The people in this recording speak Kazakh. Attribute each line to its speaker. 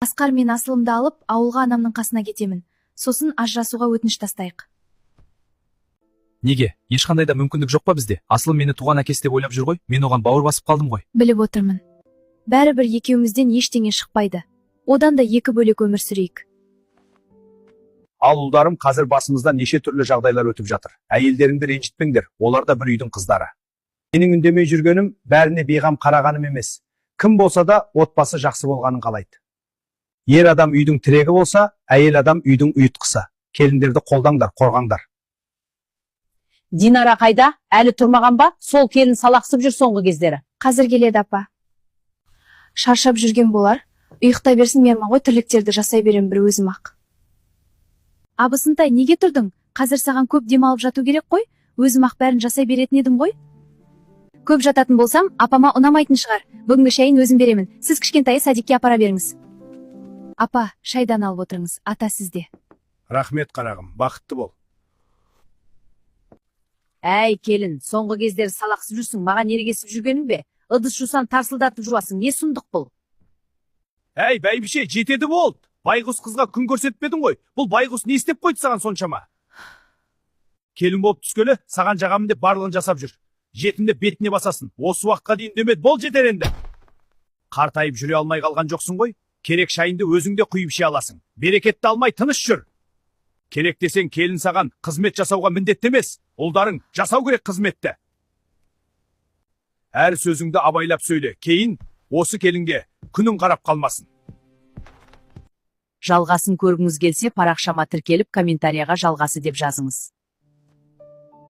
Speaker 1: Асқар, мен Асылымды алып, ауылға анамның қасына кетемін. Сосын ажырасуға өтініш тастайық.
Speaker 2: Неге? Ешқандай да мүмкіндік жоқ па бізде? Асылым мені туған әкесі деп ойлап жүр ғой. Мен оған бауыр басып қалдым ғой.
Speaker 1: Біліп отырмын. Бәрібір екеумізден ештеңе шықпайды. Одан да екі бөлек өмір сүрейік.
Speaker 3: Ал ұлдарым, қазір басымыздан неше түрлі жағдайлар өтіп жатыр. Әйелдеріңді ренжітпеңдер, олар да бір үйдің қыздары. Менің үндемей жүргенім бәріне бейғам қарағаным емес. Кім болса да отбасы жақсы болғанын қалайды. Ер адам үйдің тірегі болса, әйел адам үйдің ұйытқысы. Келіндерді қолдаңдар, қорғаңдар.
Speaker 4: Динара қайда? Әлі тұрмаған ба? Сол келін салақсып жүр соңғы кездері.
Speaker 1: Қазір келеді, апа. Шаршап жүрген болар. Ұйықтай берсін, Мерман ғой, тірліктерді жасай берем бір өзім ақ. Абысынтай, неге тұрдың? Қазір саған көп демалып жату керек қой. Өзім ақ бәрін жасай беретін едім ғой. Көп жататын болсам, апама ұнамайтын шығар. Бүгінгі шайын өзім беремін. Сіз кішкентайы садикке апара беріңіз. Апа, шайдан алып отырыңыз. Ата сізде.
Speaker 3: Рахмет қарағым, бақытты бол.
Speaker 4: Әй, келін, соңғы кездері салақсып жүрсің, маған ерегесіп жүргенің бе? Ыдыс жусан тарсылдатып жуасың, не сұмдық бұл?
Speaker 3: Әй, бәйбіше, жетеді болды. Байғұс қызға күн көрсетпедің ғой. Бұл байғұс не істеп қойды саған соншама? Келін болып түскелі, саған жағамын деп барлығын жасап жүр. Жетімде бетіне басасын. Осы уақытқа дейін демет, бол жетер енді. Қартайып жүре алмай қалған жоқсың ғой. Керек шайынды өзіңде құйып іше аласың. Берекетті алмай тыныш жүр. Керек десең, келін саған қызмет жасауға міндетті емес. Ұлдарың жасау керек қызметті. Әр сөзіңді абайлап сөйле. Кейін осы келінге күнің қарап қалмасын.
Speaker 4: Жалғасын көргіңіз келсе, парақшама тіркеліп, комментарияға жалғасы деп жазыңыз.